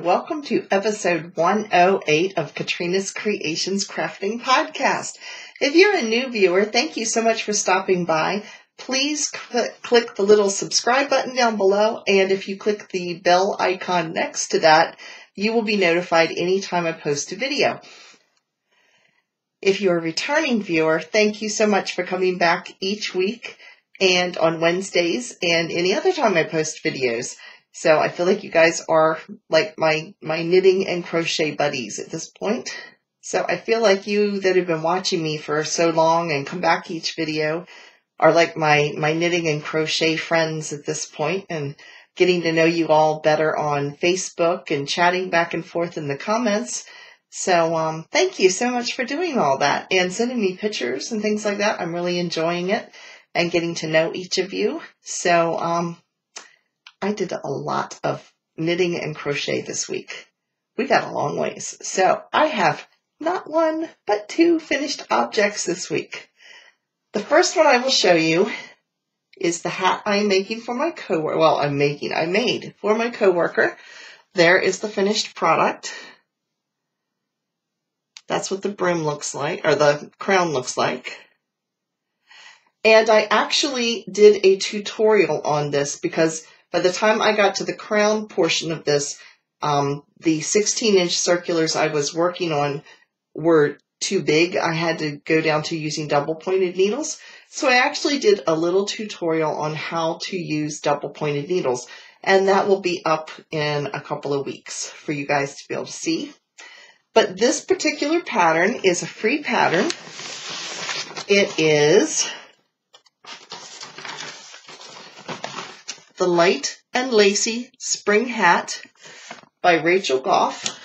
welcome to episode 108 of Katrina's Creations Crafting Podcast. If you're a new viewer, thank you so much for stopping by. Please click the little subscribe button down below, and if you click the bell icon next to that, you will be notified anytime I post a video. If you're a returning viewer, thank you so much for coming back each week and on Wednesdays and any other time I post videos. So I feel like you guys are like my knitting and crochet buddies at this point. So I feel like you that have been watching me for so long and come back each video are like my knitting and crochet friends at this point, and getting to know you all better on Facebook and chatting back and forth in the comments. So thank you so much for doing all that and sending me pictures and things like that. I'm really enjoying it and getting to know each of you. So I did a lot of knitting and crochet this week. We got a long ways. So I have not one, but two finished objects this week. The first one I will show you is the hat I'm making for my coworker. Well, I made for my coworker. There is the finished product. That's what the brim looks like, or the crown looks like. And I actually did a tutorial on this because by the time I got to the crown portion of this, the 16-inch circulars I was working on were too big. I had to go down to using double-pointed needles. So I actually did a little tutorial on how to use double-pointed needles. And that will be up in a couple of weeks for you guys to be able to see. But this particular pattern is a free pattern. It is the Light and Lacy Spring Hat by Rachel Goff.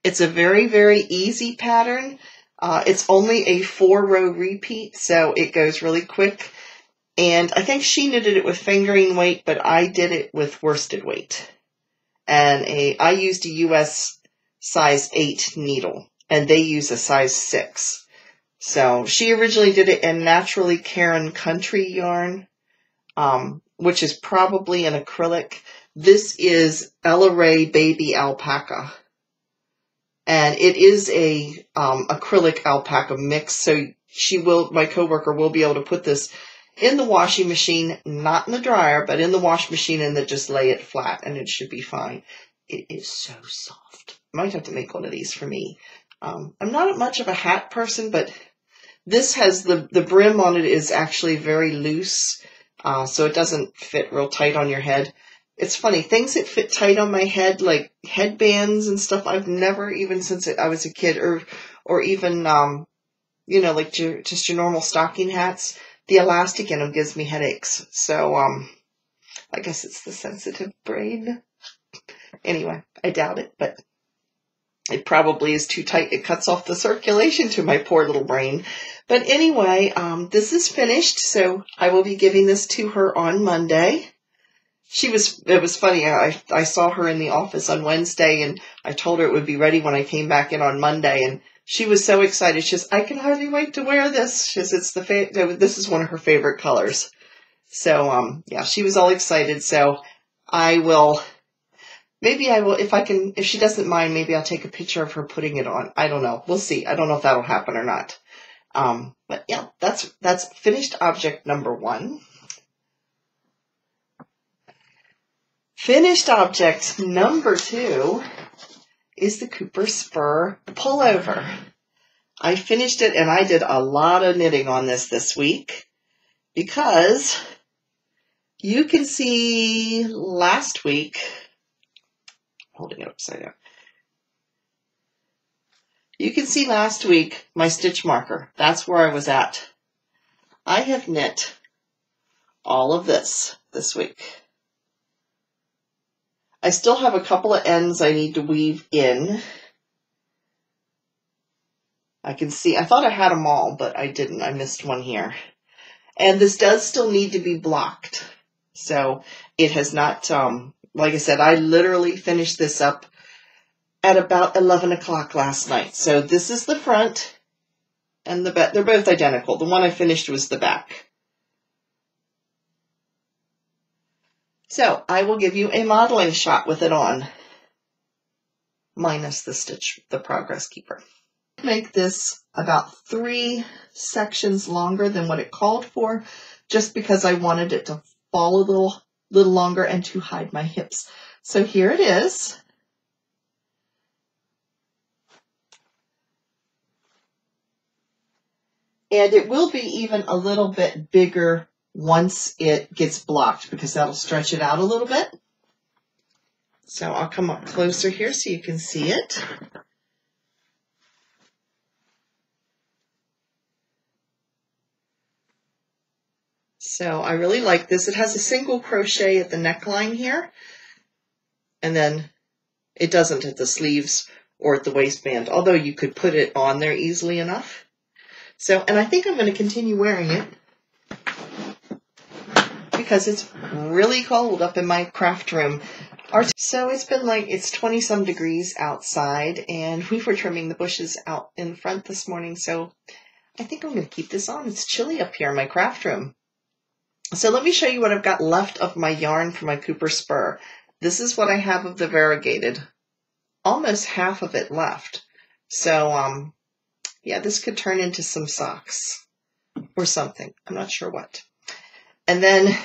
It's a very, very easy pattern. It's only a 4-row repeat, so it goes really quick. And I think she knitted it with fingering weight, but I did it with worsted weight. And I used a US size 8 needle, and they use a size 6. So she originally did it in Naturally Caron Country yarn, which is probably an acrylic. This is Ella Ray Baby Alpaca. And it is a acrylic alpaca mix, so my coworker will be able to put this in the washing machine, not in the dryer, but in the wash machine, and then just lay it flat, and it should be fine. It is so soft. I might have to make one of these for me. I'm not much of a hat person, but this has the brim on it is actually very loose, so it doesn't fit real tight on your head. It's funny, things that fit tight on my head, like headbands and stuff, I've never, even since I was a kid, or even, like just your normal stocking hats, the elastic in them gives me headaches. So, I guess it's the sensitive brain. Anyway, I doubt it, but it probably is too tight. It cuts off the circulation to my poor little brain. But anyway, this is finished, so I will be giving this to her on Monday. It was funny, I saw her in the office on Wednesday, and I told her it would be ready when I came back in on Monday, and she was so excited. She says, I can hardly wait to wear this. She says, this is one of her favorite colors. So, yeah, she was all excited, so if she doesn't mind, maybe I'll take a picture of her putting it on. I don't know. We'll see. I don't know if that'll happen or not. But yeah, that's finished object number 1. Finished object number 2 is the Cooper Spur Pullover. I finished it, and I did a lot of knitting on this week because you can see last week, holding it upside down, you can see last week my stitch marker. That's where I was at. I have knit all of this week. I still have a couple of ends I need to weave in. I can see, I thought I had them all, but I didn't. I missed one here. And this does still need to be blocked. So it has not, like I said, I literally finished this up at about 11 o'clock last night. So this is the front and the back. They're both identical. The one I finished was the back. So I will give you a modeling shot with it on. minus the progress keeper. Make this about 3 sections longer than what it called for, just because I wanted it to fall a little longer and to hide my hips. So here it is. And it will be even a little bit bigger once it gets blocked, because that'll stretch it out a little bit. So I'll come up closer here so you can see it. So I really like this. It has a single crochet at the neckline here, and then it doesn't at the sleeves or at the waistband, although you could put it on there easily enough. So, and I think I'm going to continue wearing it because it's really cold up in my craft room. So it's been like, it's 20 some degrees outside, and we were trimming the bushes out in front this morning. So I think I'm going to keep this on. It's chilly up here in my craft room. So let me show you what I've got left of my yarn for my Cooper Spur. This is what I have of the variegated. Almost half of it left. So, yeah, this could turn into some socks or something. I'm not sure what. And then,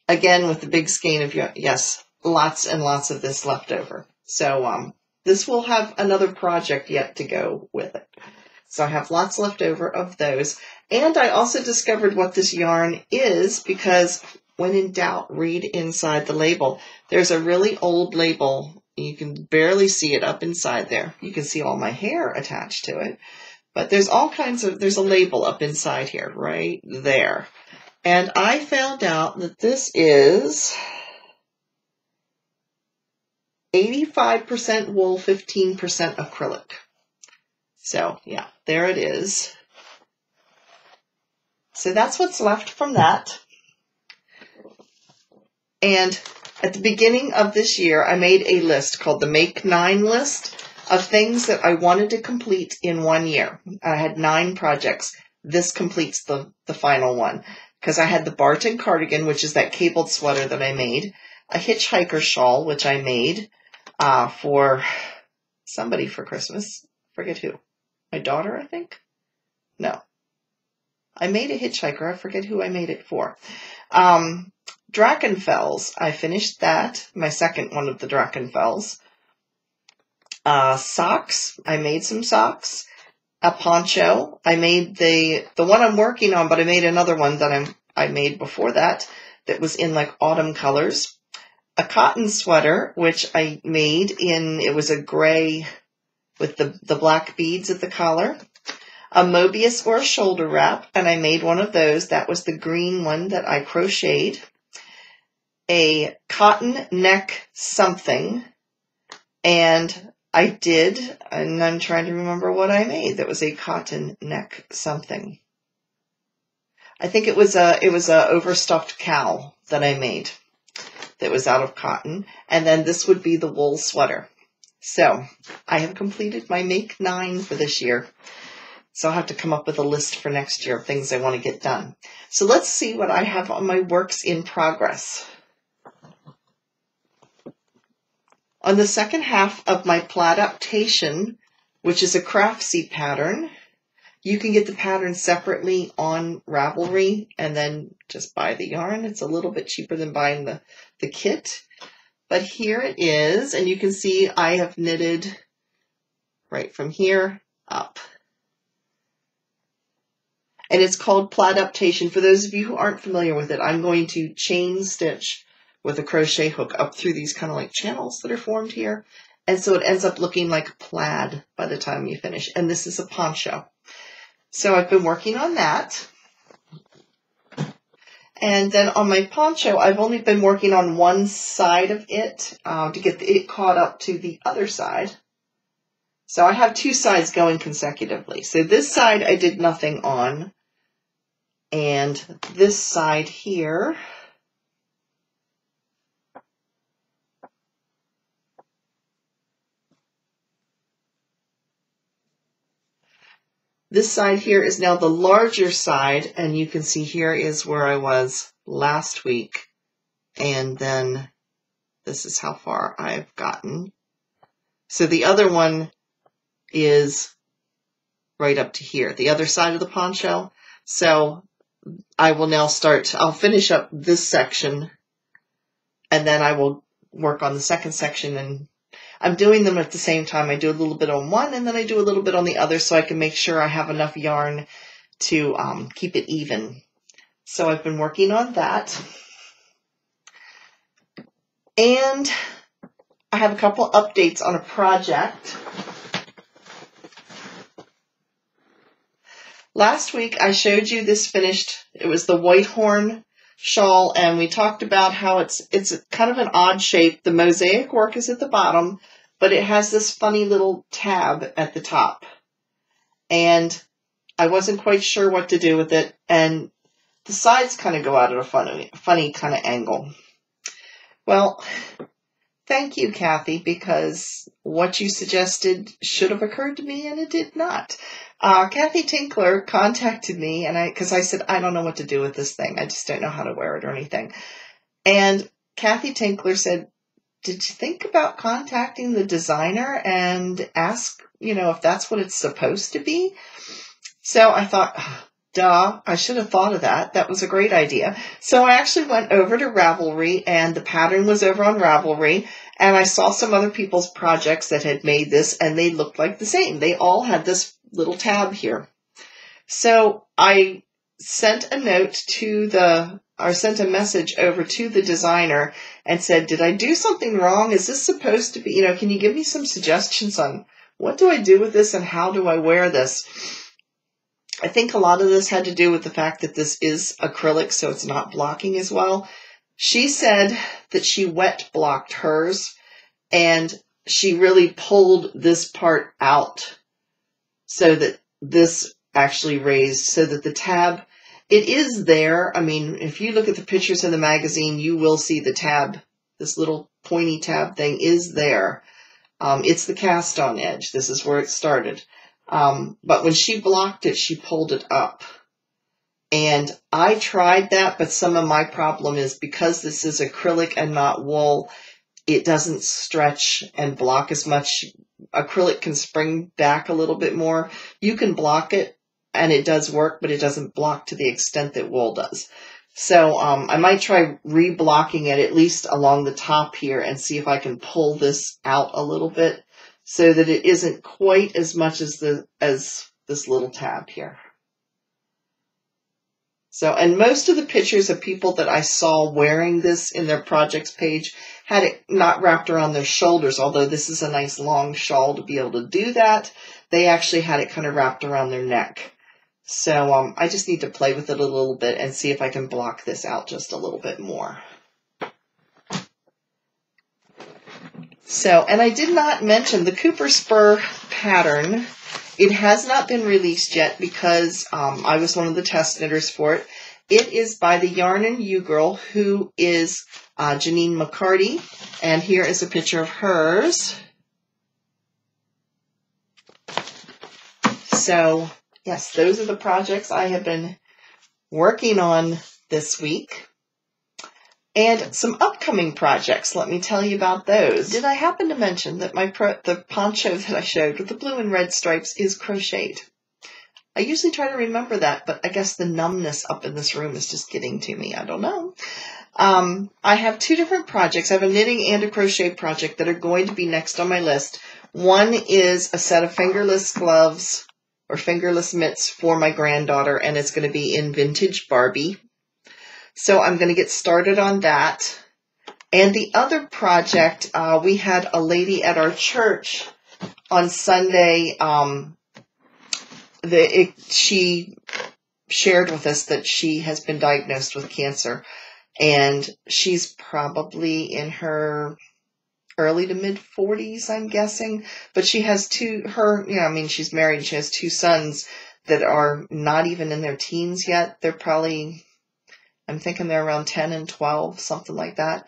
again, with the big skein of yarn, yes, lots and lots of this left over. So, this will have another project yet to go with it. So I have lots left over of those. And I also discovered what this yarn is, because when in doubt, read inside the label. There's a really old label. You can barely see it up inside there. You can see all my hair attached to it. But there's all kinds of, there's a label up inside here, right there. And I found out that this is 85% wool, 15% acrylic. So, yeah, there it is. So that's what's left from that. And at the beginning of this year, I made a list called the Make 9 list of things that I wanted to complete in 1 year. I had 9 projects. This completes the final one, because I had the Barton cardigan, which is that cabled sweater that I made, a hitchhiker shawl, which I made for somebody for Christmas. Forget who. My daughter, I think? No. I made a hitchhiker. I forget who I made it for. Drachenfells. I finished that. My second one of the Drachenfells. Socks. I made some socks. A poncho. I made the one I'm working on, but I made another one that I made before that was in like autumn colors. A cotton sweater, which I made in, it was a gray with the black beads at the collar. A Mobius or a shoulder wrap, and I made one of those. That was the green one that I crocheted. A cotton neck something, and I did, and I'm trying to remember what I made. That was a cotton neck something. I think it was a overstuffed cow that I made that was out of cotton, and then this would be the wool sweater. So I have completed my Make 9 for this year. So I'll have to come up with a list for next year of things I want to get done. So let's see what I have on my works in progress. On the second half of my Plaidaptation, which is a Craftsy pattern, you can get the pattern separately on Ravelry and then just buy the yarn. It's a little bit cheaper than buying the kit. But here it is, and you can see I have knitted right from here up. And it's called Plaidaptation. For those of you who aren't familiar with it, I'm going to chain stitch with a crochet hook up through these kind of like channels that are formed here. And so it ends up looking like plaid by the time you finish. And this is a poncho. So I've been working on that. And then on my poncho, I've only been working on one side of it to get it caught up to the other side. So I have 2 sides going consecutively. So this side I did nothing on. And this side here, this side here is now the larger side, and you can see here is where I was last week. And then this is how far I've gotten. So the other one is right up to here, the other side of the poncho. So I will now I'll finish up this section, and then I will work on the second section, and I'm doing them at the same time. I do a little bit on one, and then I do a little bit on the other, so I can make sure I have enough yarn to keep it even. So I've been working on that. And I have a couple updates on a project. Last week I showed you this finished, it was the white horn shawl, and we talked about how it's kind of an odd shape. The mosaic work is at the bottom, but it has this funny little tab at the top. And I wasn't quite sure what to do with it, and the sides kind of go out at a funny kind of angle. Well, thank you, Kathy, because what you suggested should have occurred to me, and it did not. Kathy Tinkler contacted me, and because I said, I don't know what to do with this thing. I just don't know how to wear it or anything. And Kathy Tinkler said, did you think about contacting the designer and ask, if that's what it's supposed to be? So I thought, duh, I should have thought of that. That was a great idea. So I actually went over to Ravelry, and the pattern was over on Ravelry, and I saw some other people's projects that had made this, and they looked like the same. They all had this little tab here. So I sent a sent a message over to the designer and said, did I do something wrong? Is this supposed to be, can you give me some suggestions on what do I do with this and how do I wear this? I think a lot of this had to do with the fact that this is acrylic, so it's not blocking as well. She said that she wet blocked hers, and she really pulled this part out so that this actually raised, so that the tab, it is there. I mean, if you look at the pictures in the magazine, you will see the tab, this little pointy tab thing is there. It's the cast on edge. This is where it started. But when she blocked it, she pulled it up. And I tried that, but some of my problem is because this is acrylic and not wool, it doesn't stretch and block as much. Acrylic can spring back a little bit more. You can block it and it does work, but it doesn't block to the extent that wool does. So I might try re-blocking it at least along the top here and see if I can pull this out a little bit so that it isn't quite as much as this little tab here. So, and most of the pictures of people that I saw wearing this in their projects page had it not wrapped around their shoulders, although this is a nice long shawl to be able to do that. They actually had it kind of wrapped around their neck. So I just need to play with it a little bit and see if I can block this out just a little bit more. So, and I did not mention the Cooper Spur pattern. It has not been released yet because I was one of the test knitters for it. It is by the Yarn and You girl, who is Janine McCarty. And here is a picture of hers. So, yes, those are the projects I have been working on this week. And some upcoming projects, let me tell you about those. Did I happen to mention that the poncho that I showed with the blue and red stripes is crocheted? I usually try to remember that, but I guess the numbness up in this room is just getting to me. I don't know. I have two different projects. I have a knitting and a crochet project that are going to be next on my list. One is a set of fingerless gloves or fingerless mitts for my granddaughter, and it's going to be in vintage Barbie. So I'm going to get started on that. And the other project, we had a lady at our church on Sunday. She shared with us that she has been diagnosed with cancer. And she's probably in her early to mid 40s, I'm guessing. But she has she's married. She has two sons that are not even in their teens yet. They're probably, I'm thinking they're around 10 and 12, something like that.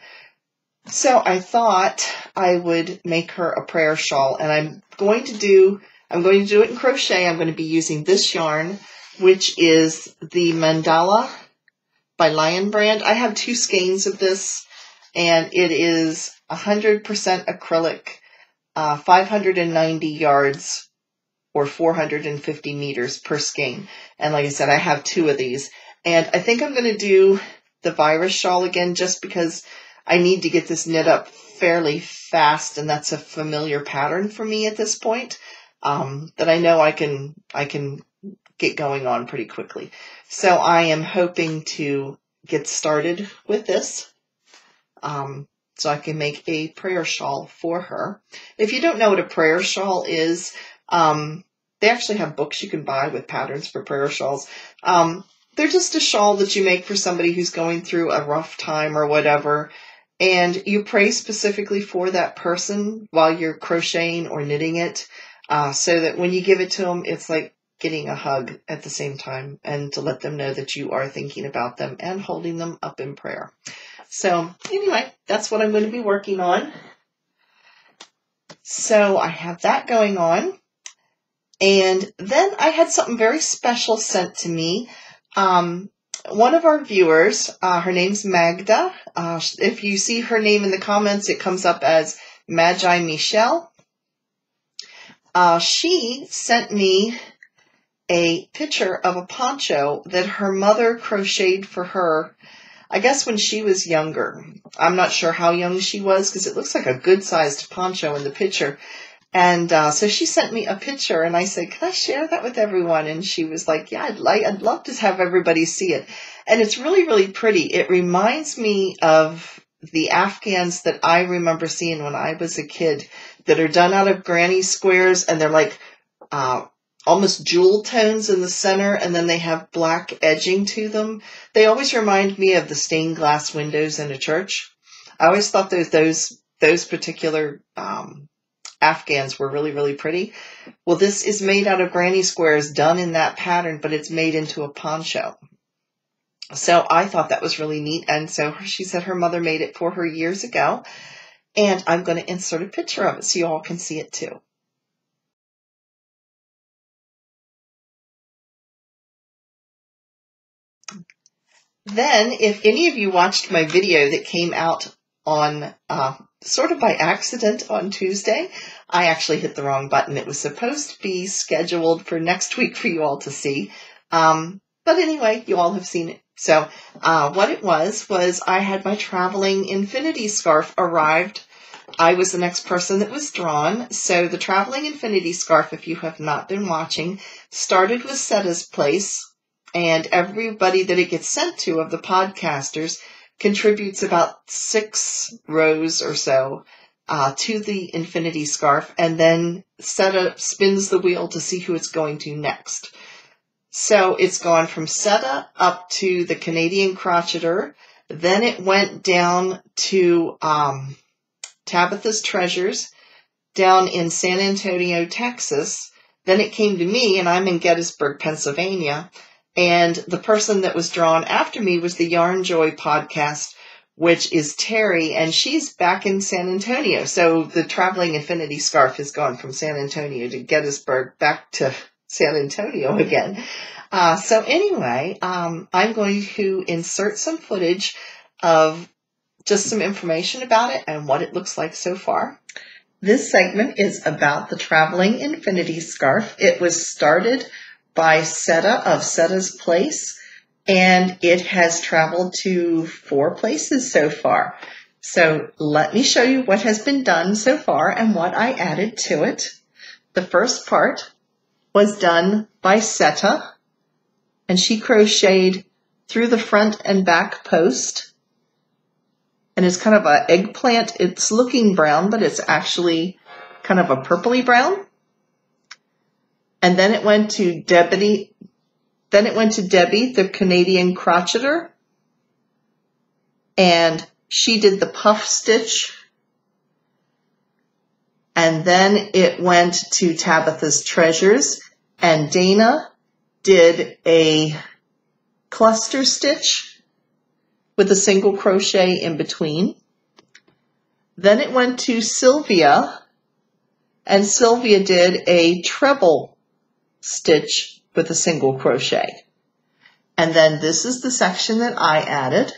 So I thought I would make her a prayer shawl, and I'm going to do it in crochet. I'm going to be using this yarn, which is the Mandala by Lion Brand. I have two skeins of this, and it is 100% acrylic. 590 yards or 450 meters per skein. And like I said, I have 2 of these. And I think I'm going to do the virus shawl again just because I need to get this knit up fairly fast, and that's a familiar pattern for me at this point, that I know I can get going on pretty quickly. So I am hoping to get started with this so I can make a prayer shawl for her. If you don't know what a prayer shawl is, they actually have books you can buy with patterns for prayer shawls. They're just a shawl that you make for somebody who's going through a rough time or whatever, and you pray specifically for that person while you're crocheting or knitting it, so that when you give it to them, it's like getting a hug at the same time, and to let them know that you are thinking about them and holding them up in prayer. So anyway, that's what I'm going to be working on. So I have that going on. And then I had something very special sent to me. One of our viewers, her name's Magda. If you see her name in the comments, it comes up as Magi Michelle. She sent me a picture of a poncho that her mother crocheted for her, I guess when she was younger. I'm not sure how young she was because it looks like a good-sized poncho in the picture. And so she sent me a picture, and I said, can I share that with everyone? And she was like, yeah, I'd love to have everybody see it. And it's really, really pretty. It reminds me of the Afghans that I remember seeing when I was a kid that are done out of granny squares, and they're like almost jewel tones in the center, and then they have black edging to them. They always remind me of the stained glass windows in a church. I always thought those particular Afghans were really, really pretty. Well, this is made out of granny squares done in that pattern, but it's made into a poncho. So I thought that was really neat. And so she said her mother made it for her years ago. And I'm going to insert a picture of it so you all can see it too. Then, if any of you watched my video that came out on sort of by accident on Tuesday, I actually hit the wrong button. It was supposed to be scheduled for next week for you all to see. But anyway, you all have seen it. So what it was I had my traveling infinity scarf arrived. I was the next person that was drawn. So the traveling infinity scarf, if you have not been watching, started with Setta's place. And everybody that it gets sent to of the podcasters contributes about 6 rows or so to the infinity scarf, and then Setta spins the wheel to see who it's going to next. So it's gone from Setta up to the Canadian crocheter, then it went down to Tabitha's Treasures down in San Antonio, Texas. Then it came to me, and I'm in Gettysburg, Pennsylvania. And the person that was drawn after me was the Yarnjoy podcast, which is Terry, and she's back in San Antonio. So the traveling infinity scarf has gone from San Antonio to Gettysburg back to San Antonio again. So anyway, I'm going to insert some footage of just some information about it and what it looks like so far. This segment is about the traveling infinity scarf. It was started by Setta of Setta's Place, and it has traveled to 4 places so far. So let me show you what has been done so far and what I added to it. The first part was done by Setta, and she crocheted through the front and back post, and it's kind of an eggplant. It's looking brown, but it's actually kind of a purpley brown. And then it went to Debbie, the Canadian crocheter, and she did the puff stitch. And then it went to Tabitha's Treasures, and Dana did a cluster stitch with a single crochet in between. Then it went to Sylvia, and Sylvia did a treble stitch with a single crochet. And then this is the section that I added,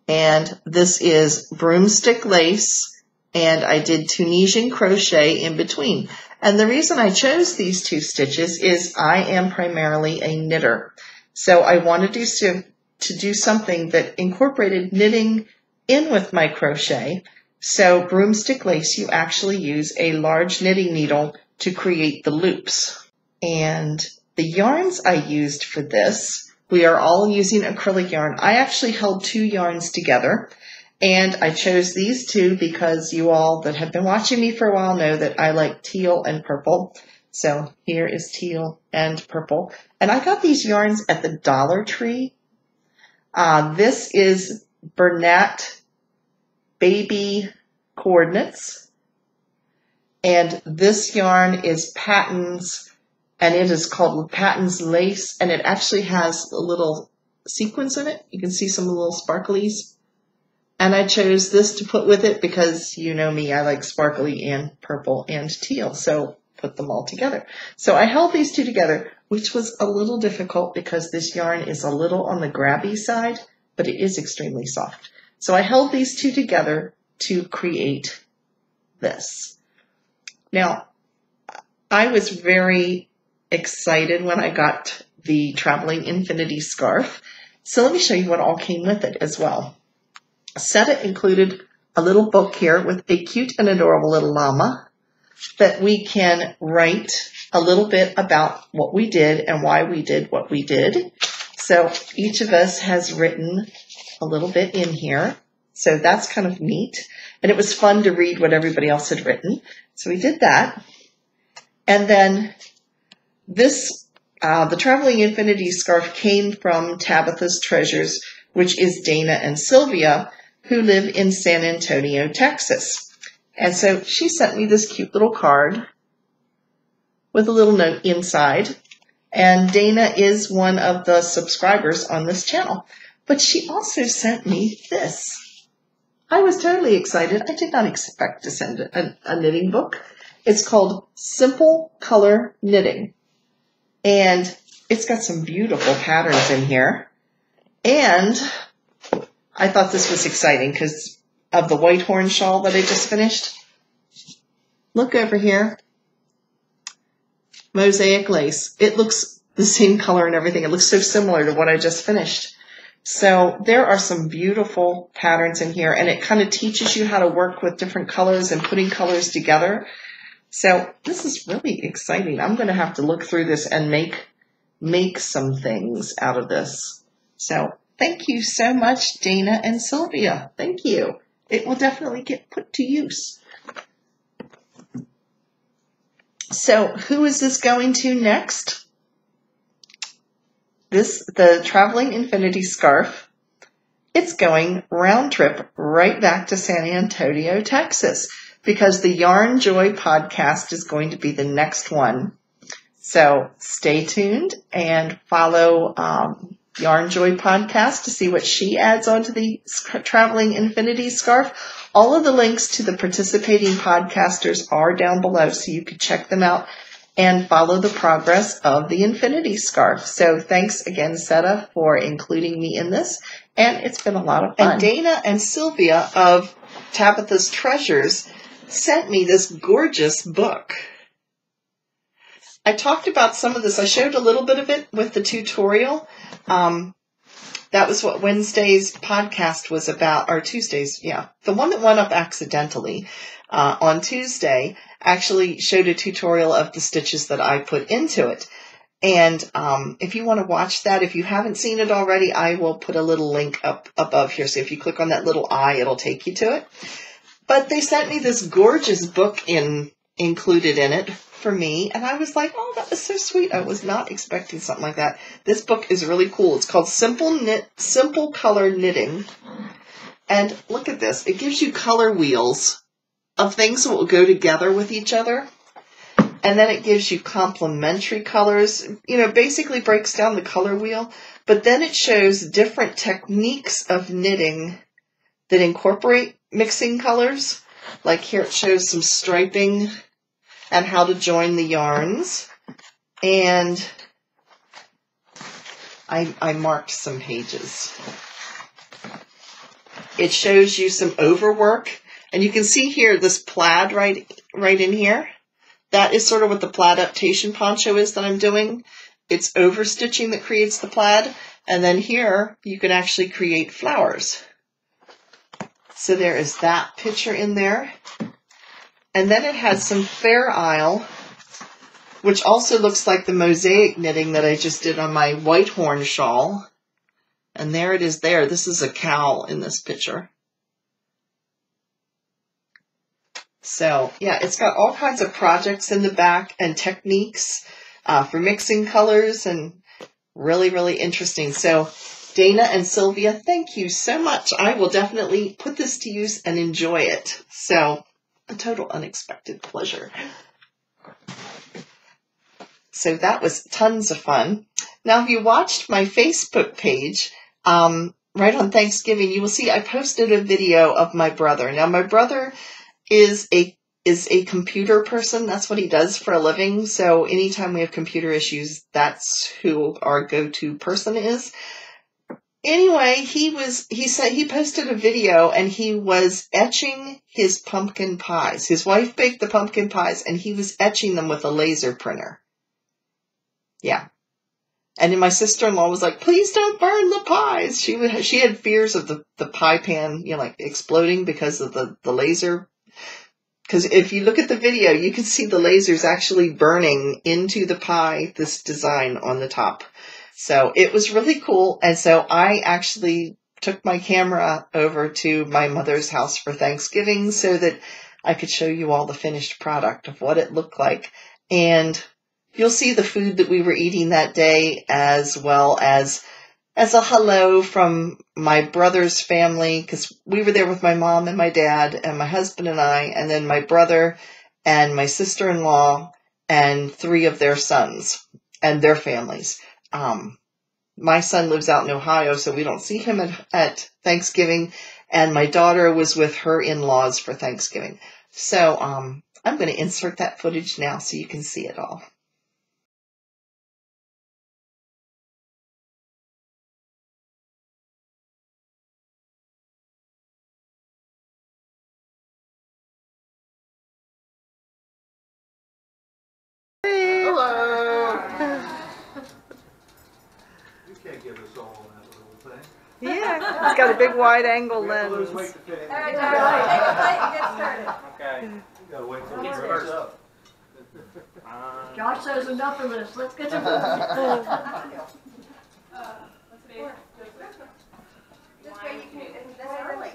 and this is broomstick lace and I did Tunisian crochet in between. And the reason I chose these two stitches is I am primarily a knitter. So I wanted to do something that incorporated knitting in with my crochet. So broomstick lace, you actually use a large knitting needle to create the loops. And the yarns I used for this, we are all using acrylic yarn. I actually held 2 yarns together, and I chose these 2 because you all that have been watching me for a while know that I like teal and purple. So here is teal and purple. And I got these yarns at the Dollar Tree. This is Bernat Baby Coordinates. And this yarn is Patton's, and it is called Patton's Lace, and it actually has a little sequins in it. You can see some little sparklies. And I chose this to put with it because you know me, I like sparkly and purple and teal, so put them all together. So I held these 2 together, which was a little difficult because this yarn is a little on the grabby side, but it is extremely soft. So I held these 2 together to create this. Now, I was very excited when I got the Traveling Infinity scarf. So let me show you what all came with it as well. Setta included a little book here with a cute and adorable little llama that we can write a little bit about what we did and why we did what we did. So each of us has written a little bit in here. So that's kind of neat. And it was fun to read what everybody else had written. So we did that. And then this, the Traveling Infinity scarf came from Tabitha's Treasures, which is Dana and Sylvia, who live in San Antonio, Texas. And so she sent me this cute little card with a little note inside. And Dana is one of the subscribers on this channel. But she also sent me this. I was totally excited. I did not expect to send a knitting book. It's called Simple Color Knitting. And it's got some beautiful patterns in here. And I thought this was exciting because of the white horn shawl that I just finished. Look over here. Mosaic lace. It looks the same color and everything. It looks so similar to what I just finished. So there are some beautiful patterns in here, and it kind of teaches you how to work with different colors and putting colors together. So this is really exciting. I'm going to have to look through this and make some things out of this. So thank you so much, Dana and Sylvia. Thank you. It will definitely get put to use. So who is this going to next? The Traveling Infinity scarf. It's going round trip right back to San Antonio, Texas, because the Yarnjoy podcast is going to be the next one. So stay tuned and follow Yarnjoy podcast to see what she adds onto the Traveling Infinity scarf. All of the links to the participating podcasters are down below, so you can check them out and follow the progress of the Infinity scarf. So thanks again, Setta, for including me in this, and it's been a lot of fun. And Dana and Sylvia of Tabitha's Treasures sent me this gorgeous book. I talked about some of this. I showed a little bit of it with the tutorial. That was what Wednesday's podcast was about, or Tuesday's, yeah. The one that went up accidentally on Tuesday actually showed a tutorial of the stitches that I put into it. And if you want to watch that, if you haven't seen it already, I will put a little link up above here. So if you click on that little eye, it'll take you to it. But they sent me this gorgeous book included in it for me, and I was like, oh, that was so sweet. I was not expecting something like that. This book is really cool. It's called Simple Color Knitting. And look at this. It gives you color wheels of things that will go together with each other. And then it gives you complementary colors. You know, basically breaks down the color wheel. But then it shows different techniques of knitting that incorporate mixing colors. Like here it shows some striping and how to join the yarns. And I marked some pages. It shows you some overwork And you can see here this plaid right in here. That is sort of what the plaid adaptation poncho is that I'm doing. It's overstitching that creates the plaid. And then here you can actually create flowers. So there is that picture in there. And then it has some Fair Isle, which also looks like the mosaic knitting that I just did on my white horn shawl. And there it is there. This is a cowl in this picture. So, yeah, it's got all kinds of projects in the back and techniques for mixing colors, and really, really interesting. So, Dana and Sylvia, thank you so much. I will definitely put this to use and enjoy it. So, a total unexpected pleasure. So that was tons of fun. Now, if you watched my Facebook page, right on Thanksgiving, you will see I posted a video of my brother. Now, my brother is a computer person. That's what he does for a living. So anytime we have computer issues, that's who our go-to person is. Anyway, he posted a video and he was etching his pumpkin pies. His wife baked the pumpkin pies and he was etching them with a laser printer. Yeah. And then my sister-in-law was like, please don't burn the pies. She had fears of the pie pan, like exploding because of the laser. Because if you look at the video, you can see the lasers actually burning into the pie, this design on the top. So it was really cool. And so I actually took my camera over to my mother's house for Thanksgiving so that I could show you all the finished product of what it looked like. And you'll see the food that we were eating that day, as well as a hello from my brother's family, because we were there with my mom and my dad and my husband and I, and then my brother and my sister-in-law and 3 of their sons and their families. My son lives out in Ohio, so we don't see him at Thanksgiving, and my daughter was with her in-laws for Thanksgiving. So I'm going to insert that footage now so you can see it all. Hello! You can't give us all that little thing. Yeah, it's got a big wide angle lens. Wait to fit in. All right, take a bite and get started. Okay. You gotta wait till it grows up. Josh says enough of this. Let's get to moving. This way you can, this early.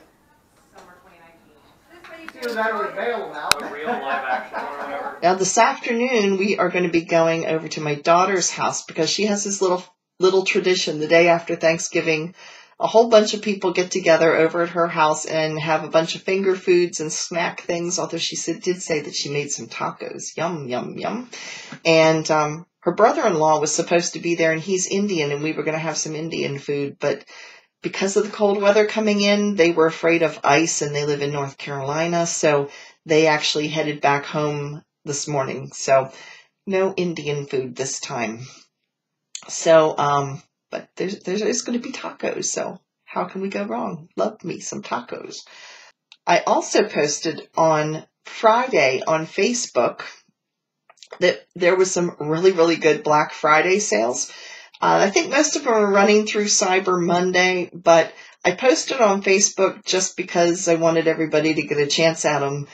Summer 2019. Either that or bail them out. Real live action or whatever. Now this afternoon we are going to be going over to my daughter's house because she has this little tradition. The day after Thanksgiving, a whole bunch of people get together over at her house and have a bunch of finger foods and snack things, although she did say that she made some tacos. Yum, yum, yum. And her brother-in-law was supposed to be there, and he's Indian, and we were going to have some Indian food, but because of the cold weather coming in, they were afraid of ice, and they live in North Carolina, so they actually headed back home this morning. So no Indian food this time. So, but there's going to be tacos, so how can we go wrong? Love me some tacos. I also posted on Friday on Facebook that there was some really, really good Black Friday sales. I think most of them are running through Cyber Monday, but I posted on Facebook just because I wanted everybody to get a chance at them.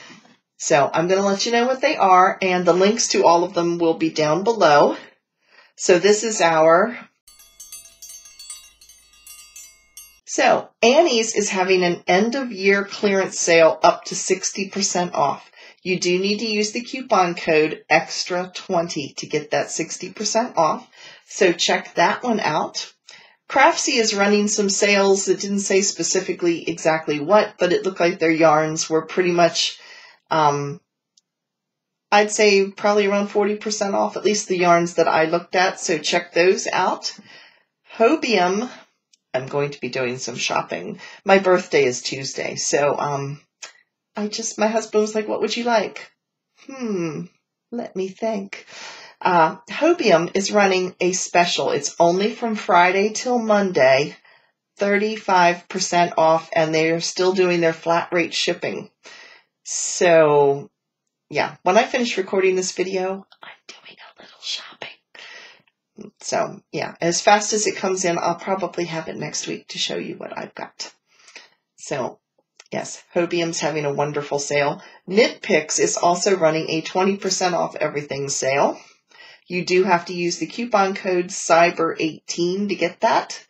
So I'm going to let you know what they are, and the links to all of them will be down below. So this is So Annie's is having an end-of-year clearance sale up to 60% off. You do need to use the coupon code EXTRA20 to get that 60% off. So check that one out. Craftsy is running some sales that didn't say specifically exactly what, but it looked like their yarns were pretty much, I'd say probably around 40% off, at least the yarns that I looked at. So check those out. Hobium, I'm going to be doing some shopping. My birthday is Tuesday, so my husband was like, what would you like? Let me think. Hobium is running a special. It's only from Friday till Monday, 35% off, and they're still doing their flat rate shipping. So yeah, when I finish recording this video, I'm doing a little shopping. So yeah, as fast as it comes in, I'll probably have it next week to show you what I've got. So yes, Hobium's having a wonderful sale. Knit Picks is also running a 20% off everything sale. You do have to use the coupon code CYBER18 to get that.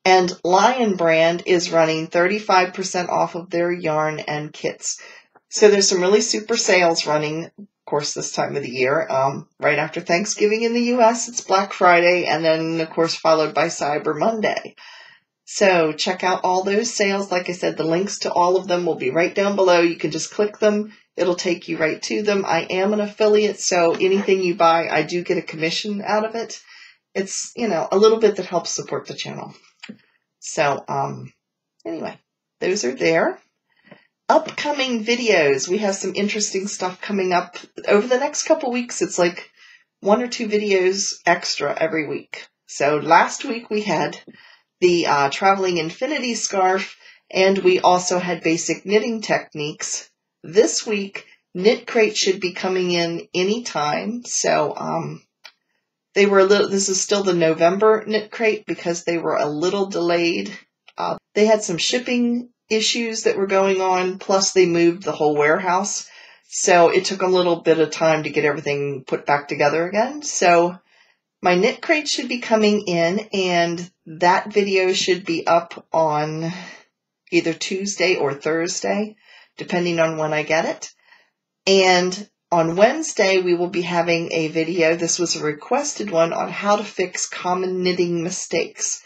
And Lion Brand is running 35% off of their yarn and kits. So there's some really super sales running, of course, this time of the year. Right after Thanksgiving in the U.S., it's Black Friday, and then, of course, followed by Cyber Monday. So check out all those sales. Like I said, the links to all of them will be right down below. You can just click them. It'll take you right to them. I am an affiliate, so anything you buy, I do get a commission out of it. It's, you know, a little bit that helps support the channel. So, anyway, those are there. Upcoming videos. We have some interesting stuff coming up over the next couple weeks. It's like 1 or 2 videos extra every week. So last week we had the Traveling Infinity Scarf, and we also had basic knitting techniques. This week, Knit Crate should be coming in anytime. So they were a little, this is still the November Knit Crate because they were a little delayed. They had some shipping issues that were going on, plus they moved the whole warehouse. So it took a little bit of time to get everything put back together again. So my Knit Crate should be coming in, and that video should be up on either Tuesday or Thursday, depending on when I get it. And on Wednesday, we will be having a video. This was a requested one on how to fix common knitting mistakes.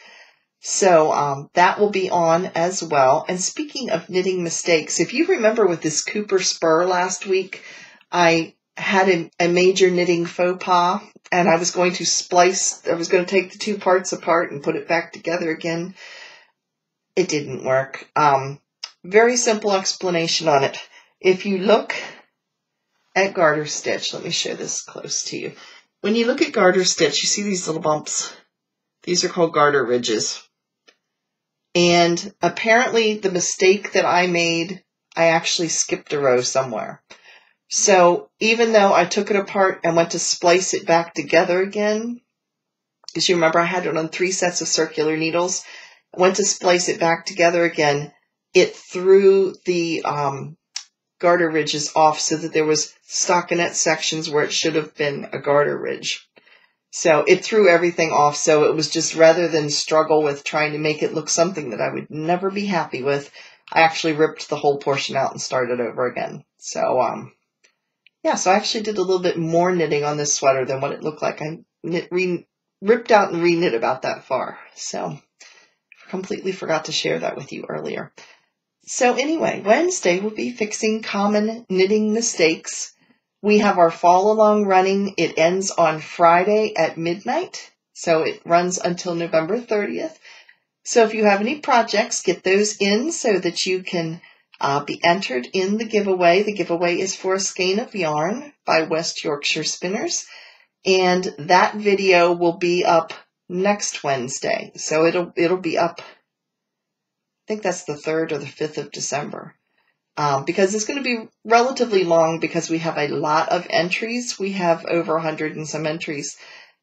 So that will be on as well. And speaking of knitting mistakes, if you remember with this Cooper Spur last week, I had a major knitting faux pas, and I was going to take the 2 parts apart and put it back together again. It didn't work. Very simple explanation on it. If you look at garter stitch, let me show this close to you. When you look at garter stitch, you see these little bumps. These are called garter ridges. And apparently the mistake that I made, I actually skipped a row somewhere. So even though I took it apart and went to splice it back together again, because you remember I had it on 3 sets of circular needles, I went to splice it back together again, it threw the garter ridges off so that there was stockinette sections where it should have been a garter ridge. So it threw everything off. So it was just, rather than struggle with trying to make it look something that I would never be happy with, I actually ripped the whole portion out and started over again. So, yeah, so I actually did a little bit more knitting on this sweater than what it looked like. I ripped out and re-knit about that far. So completely forgot to share that with you earlier. So anyway, Wednesday we'll be fixing common knitting mistakes. We have our fall along running. It ends on Friday at midnight. So it runs until November 30th. So if you have any projects, get those in so that you can be entered in the giveaway. The giveaway is for a skein of yarn by West Yorkshire Spinners. And that video will be up next Wednesday. So it'll be up, I think that's the 3rd or the 5th of December. Because it's going to be relatively long because we have a lot of entries. We have over 100 and some entries.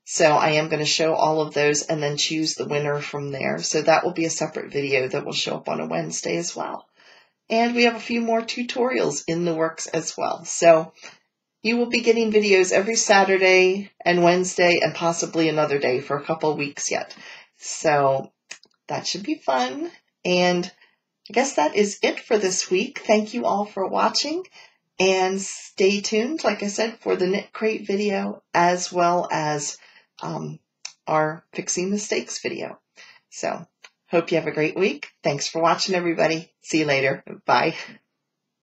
So I am going to show all of those and then choose the winner from there. So that will be a separate video that will show up on a Wednesday as well. And we have a few more tutorials in the works as well. So you will be getting videos every Saturday and Wednesday and possibly another day for a couple of weeks yet. So that should be fun. And I guess that is it for this week. Thank you all for watching, and stay tuned, like I said, for the Knit Crate video as well as our Fixing Mistakes video. So hope you have a great week. Thanks for watching, everybody. See you later. Bye.